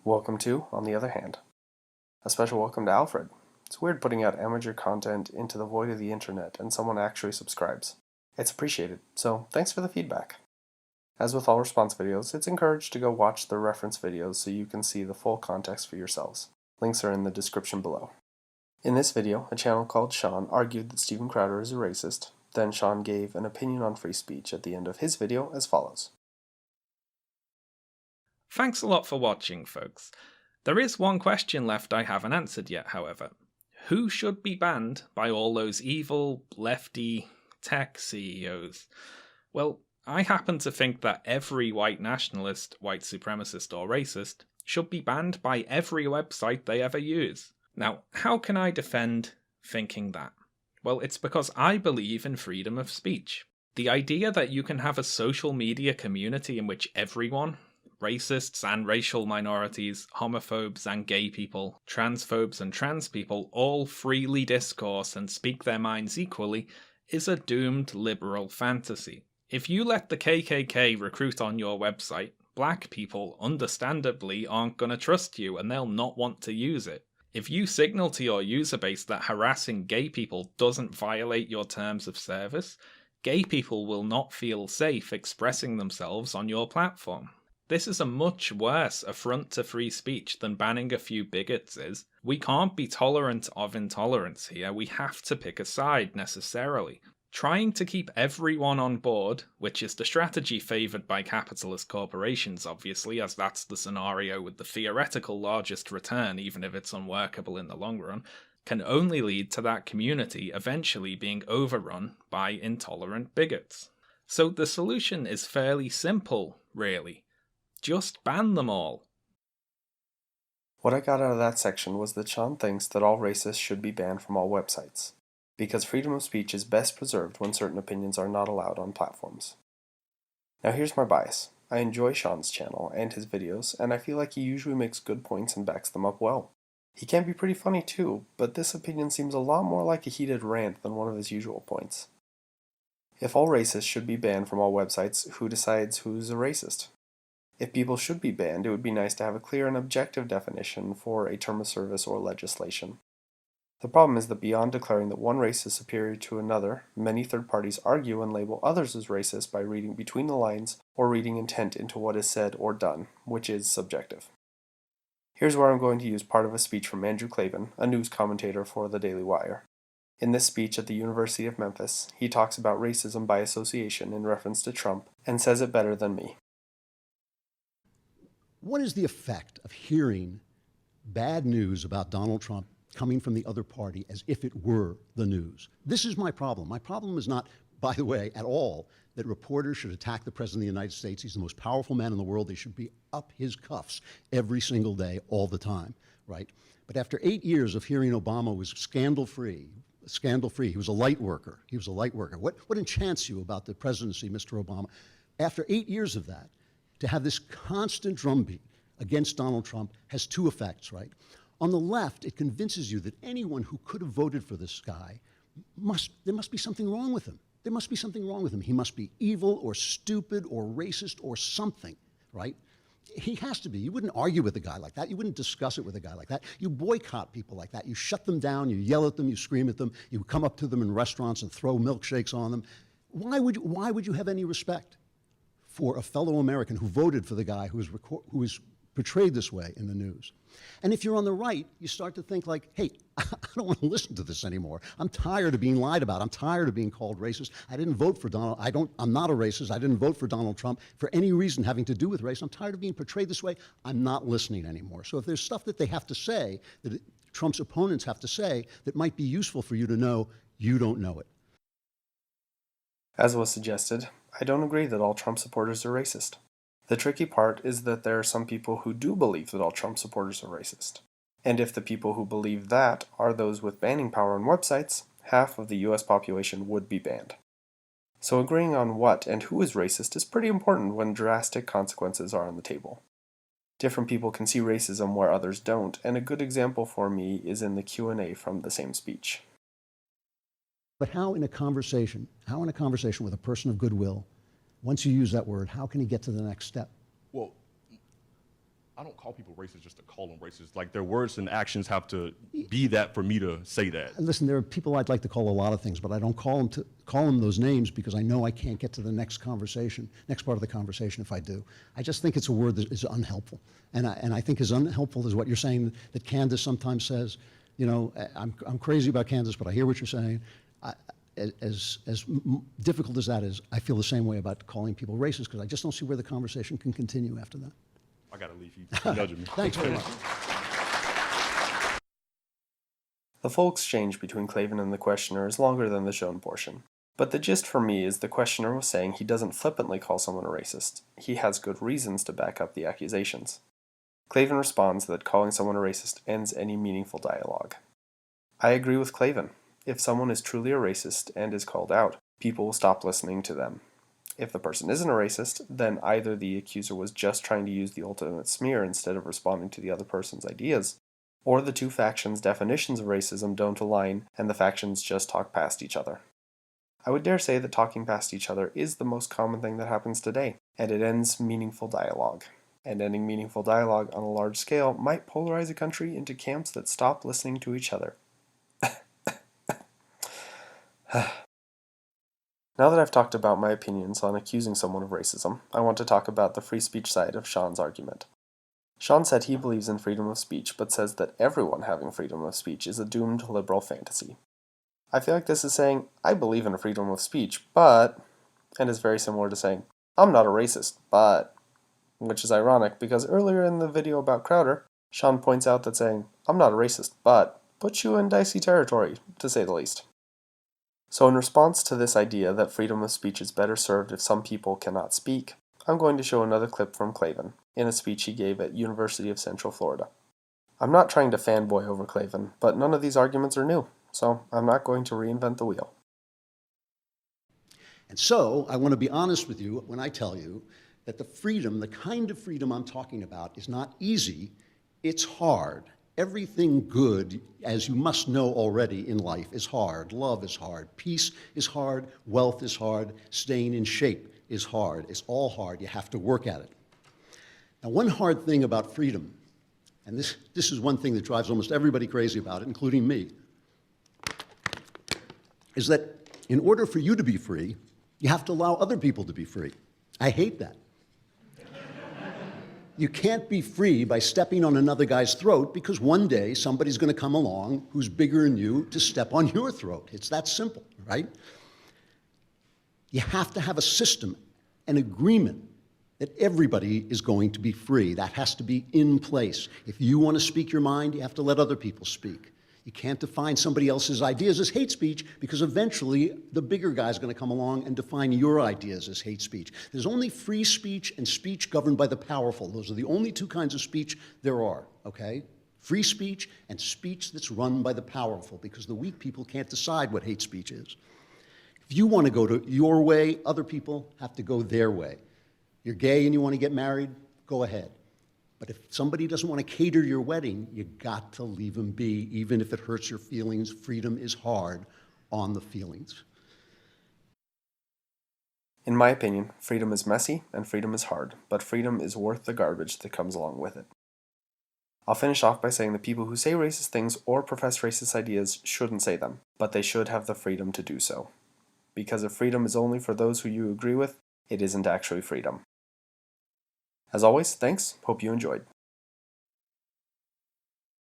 Welcome to On the Other Hand. A special welcome to Alfred. It's weird putting out amateur content into the void of the internet and someone actually subscribes. It's appreciated, so thanks for the feedback. As with all response videos, it's encouraged to go watch the reference videos so you can see the full context for yourselves. Links are in the description below. In this video, a channel called Shaun argued that Steven Crowder is a racist. Then Shaun gave an opinion on free speech at the end of his video as follows. Thanks a lot for watching, folks. There is one question left I haven't answered yet, however. Who should be banned by all those evil, lefty, tech CEOs? Well, I happen to think that every white nationalist, white supremacist, or racist should be banned by every website they ever use. Now, how can I defend thinking that? Well, it's because I believe in freedom of speech. The idea that you can have a social media community in which everyone, racists and racial minorities, homophobes and gay people, transphobes and trans people, all freely discourse and speak their minds equally, is a doomed liberal fantasy. If you let the KKK recruit on your website, black people, understandably, aren't gonna trust you and they'll not want to use it. If you signal to your user base that harassing gay people doesn't violate your terms of service, gay people will not feel safe expressing themselves on your platform. This is a much worse affront to free speech than banning a few bigots is. We can't be tolerant of intolerance here, we have to pick a side necessarily. Trying to keep everyone on board, which is the strategy favoured by capitalist corporations obviously, as that's the scenario with the theoretical largest return even if it's unworkable in the long run, can only lead to that community eventually being overrun by intolerant bigots. So the solution is fairly simple, really. Just ban them all. What I got out of that section was that Shaun thinks that all racists should be banned from all websites, because freedom of speech is best preserved when certain opinions are not allowed on platforms. Now here's my bias. I enjoy Shaun's channel and his videos, and I feel like he usually makes good points and backs them up well. He can be pretty funny too, but this opinion seems a lot more like a heated rant than one of his usual points. If all racists should be banned from all websites, who decides who's a racist? If people should be banned, it would be nice to have a clear and objective definition for a term of service or legislation. The problem is that beyond declaring that one race is superior to another, many third parties argue and label others as racist by reading between the lines or reading intent into what is said or done, which is subjective. Here's where I'm going to use part of a speech from Andrew Klavan, a news commentator for the Daily Wire. In this speech at the University of Memphis, he talks about racism by association in reference to Trump and says it better than me. What is the effect of hearing bad news about Donald Trump coming from the other party as if it were the news? This is my problem. My problem is not, by the way, at all that reporters should attack the President of the United States. He's the most powerful man in the world. They should be up his cuffs every single day, all the time, right? But after 8 years of hearing Obama was scandal-free, he was a light worker. What enchants you about the presidency, Mr. Obama? After 8 years of that, to have this constant drumbeat against Donald Trump has two effects, right? On the left, it convinces you that anyone who could have voted for this guy, there must be something wrong with him. There must be something wrong with him. He must be evil or stupid or racist or something, right? He has to be. You wouldn't argue with a guy like that. You wouldn't discuss it with a guy like that. You boycott people like that. You shut them down. You yell at them. You scream at them. You come up to them in restaurants and throw milkshakes on them. Why would you have any respect for a fellow American who voted for the guy who was portrayed this way in the news? And if you're on the right, you start to think like, hey, I don't want to listen to this anymore. I'm tired of being lied about. I'm tired of being called racist. I didn't vote for Donald. I'm not a racist. I didn't vote for Donald Trump for any reason having to do with race. I'm tired of being portrayed this way. I'm not listening anymore. So if there's stuff that they have to say, that Trump's opponents have to say, that might be useful for you to know, you don't know it. As was suggested, I don't agree that all Trump supporters are racist. The tricky part is that there are some people who do believe that all Trump supporters are racist. And if the people who believe that are those with banning power on websites, half of the US population would be banned. So agreeing on what and who is racist is pretty important when drastic consequences are on the table. Different people can see racism where others don't, and a good example for me is in the Q&A from the same speech. But how in a conversation with a person of goodwill, once you use that word, how can he get to the next step? Well, I don't call people racist just to call them racist. Like, their words and actions have to be that for me to say that. Listen, there are people I'd like to call a lot of things, but I don't call them those names because I know I can't get to the next part of the conversation if I do. I just think it's a word that is unhelpful. And I think as unhelpful as what you're saying that Candace sometimes says, you know, I'm crazy about Candace, but I hear what you're saying. As difficult as that is, I feel the same way about calling people racist because I just don't see where the conversation can continue after that. I gotta leave. You nudging me. Thanks very much. The full exchange between Klavan and the questioner is longer than the shown portion. But the gist for me is the questioner was saying he doesn't flippantly call someone a racist. He has good reasons to back up the accusations. Klavan responds that calling someone a racist ends any meaningful dialogue. I agree with Klavan. If someone is truly a racist and is called out, people will stop listening to them. If the person isn't a racist, then either the accuser was just trying to use the ultimate smear instead of responding to the other person's ideas, or the two factions' definitions of racism don't align and the factions just talk past each other. I would dare say that talking past each other is the most common thing that happens today, and it ends meaningful dialogue. And ending meaningful dialogue on a large scale might polarize a country into camps that stop listening to each other. Now that I've talked about my opinions on accusing someone of racism, I want to talk about the free speech side of Shaun's argument. Shaun said he believes in freedom of speech, but says that everyone having freedom of speech is a doomed liberal fantasy. I feel like this is saying, I believe in freedom of speech, but, and is very similar to saying, I'm not a racist, but, which is ironic because earlier in the video about Crowder, Shaun points out that saying, I'm not a racist, but, puts you in dicey territory, to say the least. So in response to this idea that freedom of speech is better served if some people cannot speak, I'm going to show another clip from Klavan, in a speech he gave at University of Central Florida. I'm not trying to fanboy over Klavan, but none of these arguments are new, so I'm not going to reinvent the wheel. And so I want to be honest with you when I tell you that the freedom, the kind of freedom I'm talking about, is not easy, it's hard. Everything good, as you must know already in life, is hard. Love is hard. Peace is hard. Wealth is hard. Staying in shape is hard. It's all hard. You have to work at it. Now, one hard thing about freedom, and this is one thing that drives almost everybody crazy about it, including me, is that in order for you to be free, you have to allow other people to be free. I hate that. You can't be free by stepping on another guy's throat because one day somebody's going to come along who's bigger than you to step on your throat. It's that simple, right? You have to have a system, an agreement that everybody is going to be free. That has to be in place. If you want to speak your mind, you have to let other people speak. You can't define somebody else's ideas as hate speech because eventually the bigger guy's going to come along and define your ideas as hate speech. There's only free speech and speech governed by the powerful. Those are the only two kinds of speech there are, okay? Free speech and speech that's run by the powerful because the weak people can't decide what hate speech is. If you want to go to your way, other people have to go their way. You're gay and you want to get married, go ahead. But if somebody doesn't want to cater your wedding, you got to leave them be, even if it hurts your feelings. Freedom is hard on the feelings. In my opinion, freedom is messy and freedom is hard, but freedom is worth the garbage that comes along with it. I'll finish off by saying that people who say racist things or profess racist ideas shouldn't say them, but they should have the freedom to do so. Because if freedom is only for those who you agree with, it isn't actually freedom. As always, thanks, hope you enjoyed.